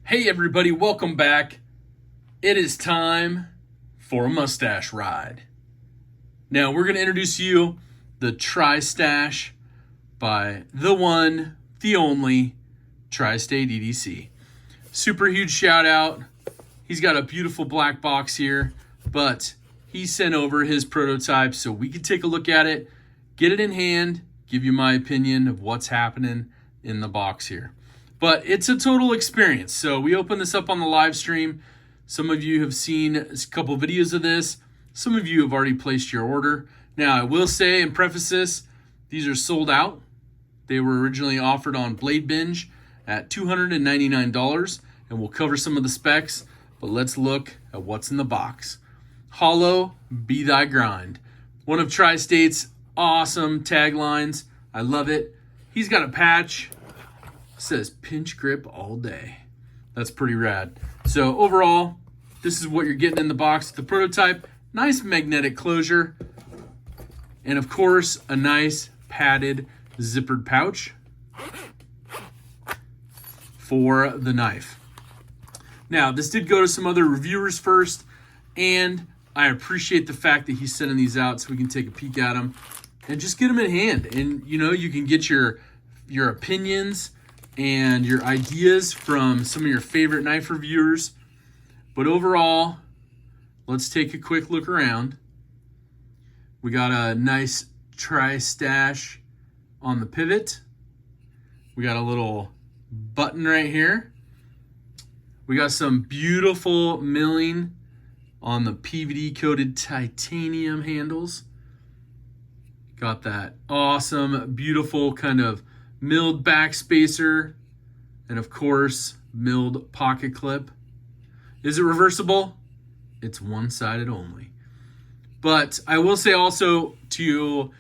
Hey everybody, welcome back. It is time for a mustache ride. Now we're going to introduce you the Tristache by the one, the only, Tri-State EDC. Super huge shout out. He's got a beautiful black box here, but he sent over his prototype so we could take a look at it, get it in hand, give you my opinion of what's happening in the box here. But it's a total experience. So we opened this up on the live stream. Some of you have seen a couple videos of this. Some of you have already placed your order. Now, I will say and preface this, these are sold out. They were originally offered on Blade Binge at $299, and we'll cover some of the specs, but let's look at what's in the box. Hollow, be thy grind. One of Tri-State's awesome taglines. I love it. He's got a patch. Says pinch grip all day. That's pretty rad. So overall, this is what you're getting in the box. The prototype, nice magnetic closure, and of course, a nice padded zippered pouch for the knife. Now, this did go to some other reviewers first, and I appreciate the fact that he's sending these out so we can take a peek at them and just get them in hand. And you can get your opinions and your ideas from some of your favorite knife reviewers. But overall, let's take a quick look around. We got a nice Tristache on the pivot. We got a little button right here. We got some beautiful milling on the PVD coated titanium handles. Got that awesome, beautiful kind of milled back spacer, and of course, milled pocket clip. Is it reversible? It's one-sided only. But I will say also to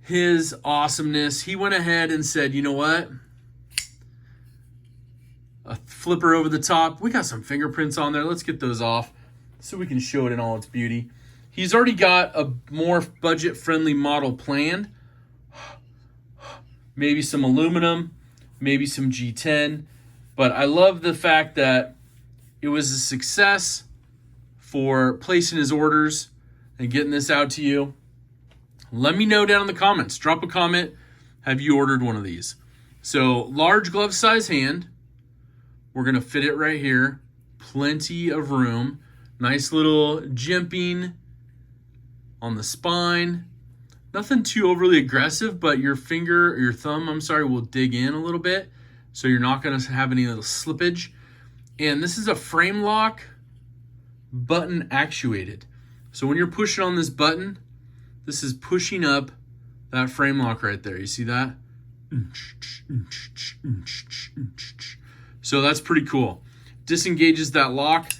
his awesomeness, he went ahead and said, you know what? A flipper over the top. We got some fingerprints on there. Let's get those off so we can show it in all its beauty. He's already got a more budget-friendly model planned. Maybe some aluminum, maybe some G10. But I love the fact that it was a success for placing his orders and getting this out to you. Let me know down in the comments. Drop a comment. Have you ordered one of these? So large glove size hand. We're going to fit it right here. Plenty of room. Nice little jimping on the spine. Nothing too overly aggressive, but your thumb, will dig in a little bit. So you're not going to have any little slippage. And this is a frame lock button actuated. So when you're pushing on this button, this is pushing up that frame lock right there. You see that? So that's pretty cool. Disengages that lock.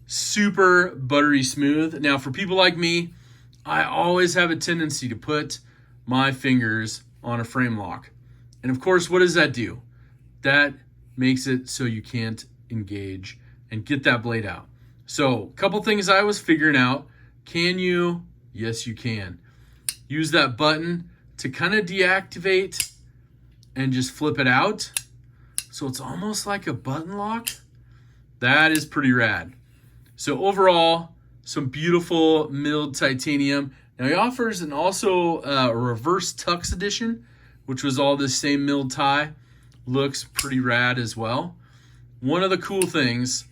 Super buttery smooth. Now for people like me, I always have a tendency to put my fingers on a frame lock. And of course, what does that do? That makes it so you can't engage and get that blade out. So a couple things I was figuring out. Can you? Yes, you can. Use that button to kind of deactivate and just flip it out. So it's almost like a button lock. That is pretty rad. So overall, some beautiful milled titanium. Now he offers also a reverse tux edition, which was all this same milled tie. Looks pretty rad as well. One of the cool things,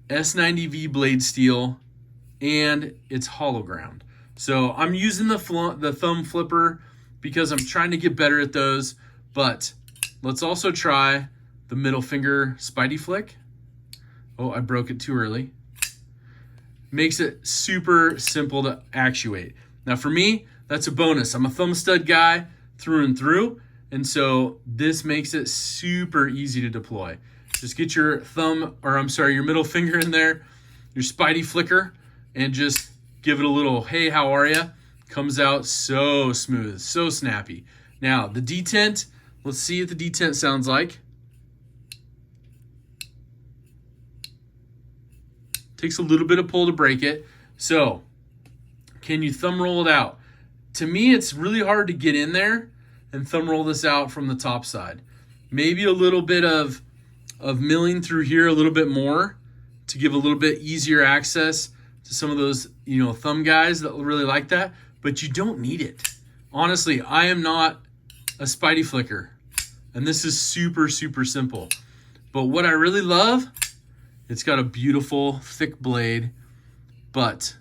S90V blade steel, and it's hollow ground. So I'm using the thumb flipper because I'm trying to get better at those. But let's also try the middle finger Spidey flick. Oh, I broke it too early. Makes it super simple to actuate. Now for me, that's a bonus. I'm a thumb stud guy through and through, and so this makes it super easy to deploy. Just get your your middle finger in there, your Spidey flicker, and just give it a little, hey, how are ya? Comes out so smooth, so snappy. Now the detent, let's see what the detent sounds like. Takes a little bit of pull to break it. So, can you thumb roll it out? To me, it's really hard to get in there and thumb roll this out from the top side. Maybe a little bit of of milling through here a little bit more to give a little bit easier access to some of those, thumb guys that really like that, but you don't need it. Honestly, I am not a Spidey flicker, and this is super, super simple. But what I really love, it's got a beautiful thick blade, but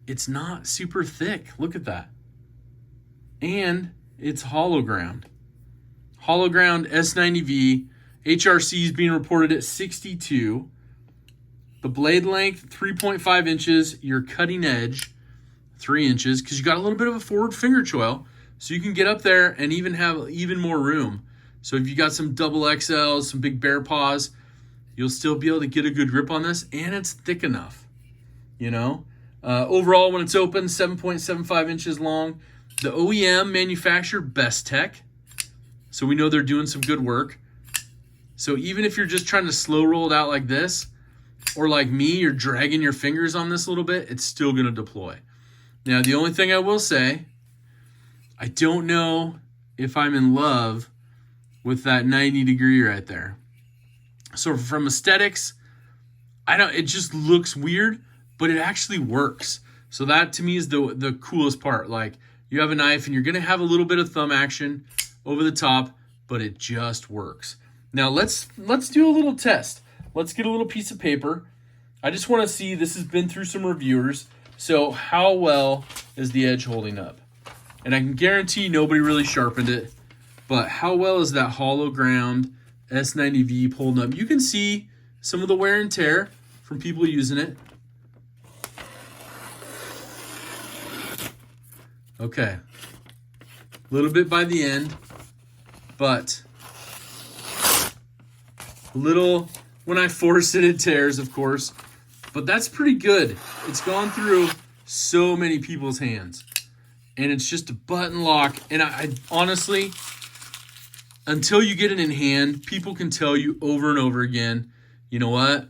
it's not super thick. Look at that. And it's hollow ground. Hollow ground S90V. HRC is being reported at 62. The blade length, 3.5 inches. Your cutting edge, 3 inches, because you got a little bit of a forward finger choil, so you can get up there and even have even more room. So if you got some double XLs, some big bear paws, you'll still be able to get a good grip on this, and it's thick enough, Overall, when it's open, 7.75 inches long. The OEM manufacturer, Best Tech, so we know they're doing some good work. So even if you're just trying to slow roll it out like this, or like me, you're dragging your fingers on this a little bit, it's still going to deploy. Now, the only thing I will say, I don't know if I'm in love with that 90 degree right there. So from aesthetics, it just looks weird, but it actually works. So that to me is the coolest part. Like, you have a knife and you're going to have a little bit of thumb action over the top, but it just works. Now let's do a little test. Let's get a little piece of paper. I just want to see, this has been through some reviewers, so how well is the edge holding up? And I can guarantee nobody really sharpened it, but how well is that hollow ground S90V holding up? You can see some of the wear and tear from people using it. Okay, a little bit by the end, but a little when I force it, it tears, of course, but that's pretty good. It's gone through so many people's hands, and it's just a button lock. And I honestly, until you get it in hand, people can tell you over and over again, you know what?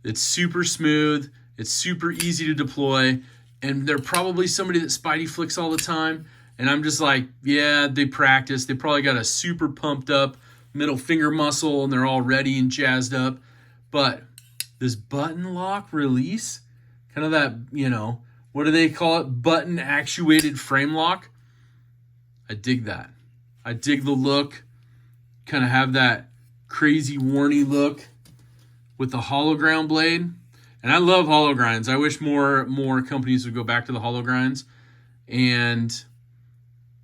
It's super smooth. It's super easy to deploy. And they're probably somebody that Spidey flicks all the time. And I'm just like, yeah, they practice. They probably got a super pumped up middle finger muscle and they're all ready and jazzed up. But this button lock release, kind of that, what do they call it? Button actuated frame lock. I dig that. I dig the look. Kind of have that crazy warny look with the hollow ground blade. And I love hollow grinds. I wish more companies would go back to the hollow grinds. And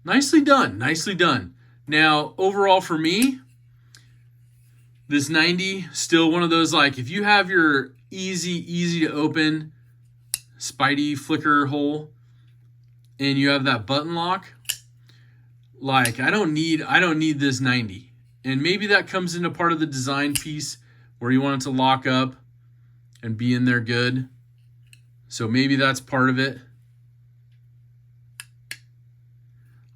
nicely done. Nicely done. Now, overall for me, this 90, still one of those, like, if you have your easy to open Spidey flicker hole and you have that button lock, like, I don't need this 90. And maybe that comes into part of the design piece where you want it to lock up and be in there good. So maybe that's part of it.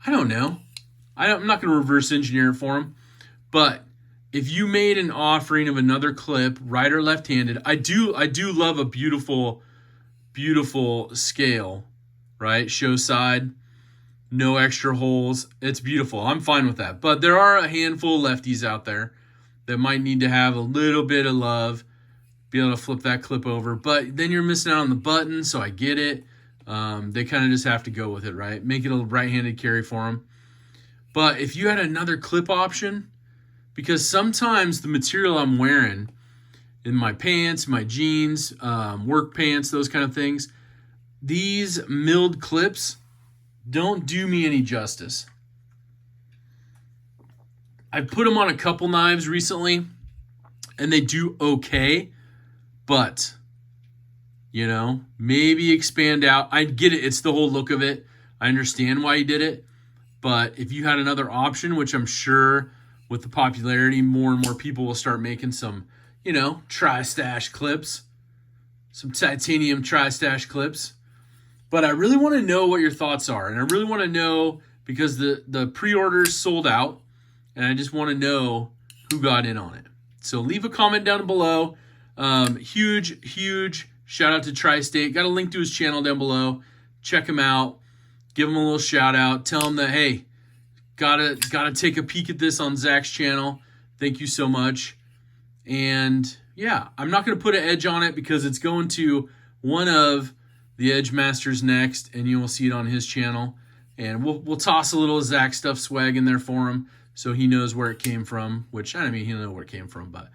I don't know. I'm not going to reverse engineer it for them. But if you made an offering of another clip, right or left-handed, I do love a beautiful scale, right? Show side, no extra holes. It's beautiful. I'm fine with that. But there are a handful of lefties out there that might need to have a little bit of love, be able to flip that clip over. But then you're missing out on the button, so I get it. They kind of just have to go with it, right? Make it a right-handed carry for them. But if you had another clip option, because sometimes the material I'm wearing in my pants, my jeans, work pants, those kind of things, these milled clips don't do me any justice. I put them on a couple knives recently, and they do okay. But, maybe expand out. I get it. It's the whole look of it. I understand why you did it. But if you had another option, which I'm sure with the popularity, more and more people will start making some, Tristache clips, some titanium Tristache clips. But I really want to know what your thoughts are. And I really want to know, because the pre-orders sold out, and I just want to know who got in on it. So leave a comment down below. Huge shout out to Tri-State. Got a link to his channel down below. Check him out. Give him a little shout out. Tell him that, hey, gotta take a peek at this on Zach's channel. Thank you so much. And yeah, I'm not going to put an edge on it because it's going to one of the Edge Masters next, and you will see it on his channel. And we'll toss a little Zach Stuff swag in there for him so he knows where it came from, which, I mean, he'll know where it came from, but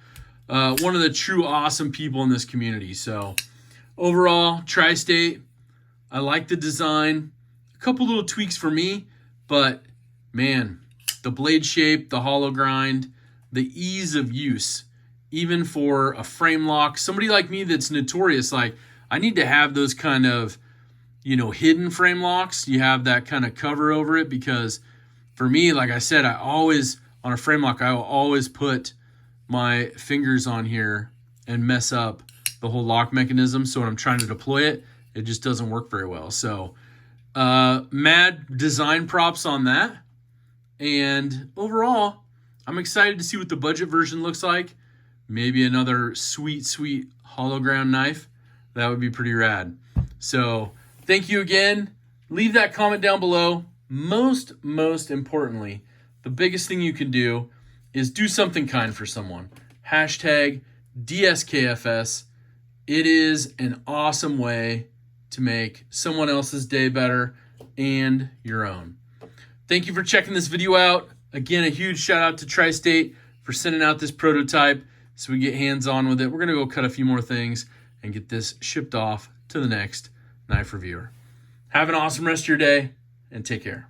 one of the true awesome people in this community. So overall, Tri-State, I like the design. A couple little tweaks for me, but man, the blade shape, the hollow grind, the ease of use, even for a frame lock. Somebody like me that's notorious, like, I need to have those kind of, you know, hidden frame locks. You have that kind of cover over it, because for me, like I said, I always, on a frame lock, I will always put my fingers on here and mess up the whole lock mechanism. So when I'm trying to deploy it, it just doesn't work very well. So mad design props on that. And overall, I'm excited to see what the budget version looks like. Maybe another sweet, sweet hologram knife. That would be pretty rad. So thank you again. Leave that comment down below. Most importantly, the biggest thing you can do is do something kind for someone. Hashtag DSKFS. It is an awesome way to make someone else's day better and your own. Thank you for checking this video out. Again, a huge shout out to Tri-State for sending out this prototype so we get hands-on with it. We're going to go cut a few more things and get this shipped off to the next knife reviewer. Have an awesome rest of your day, and take care.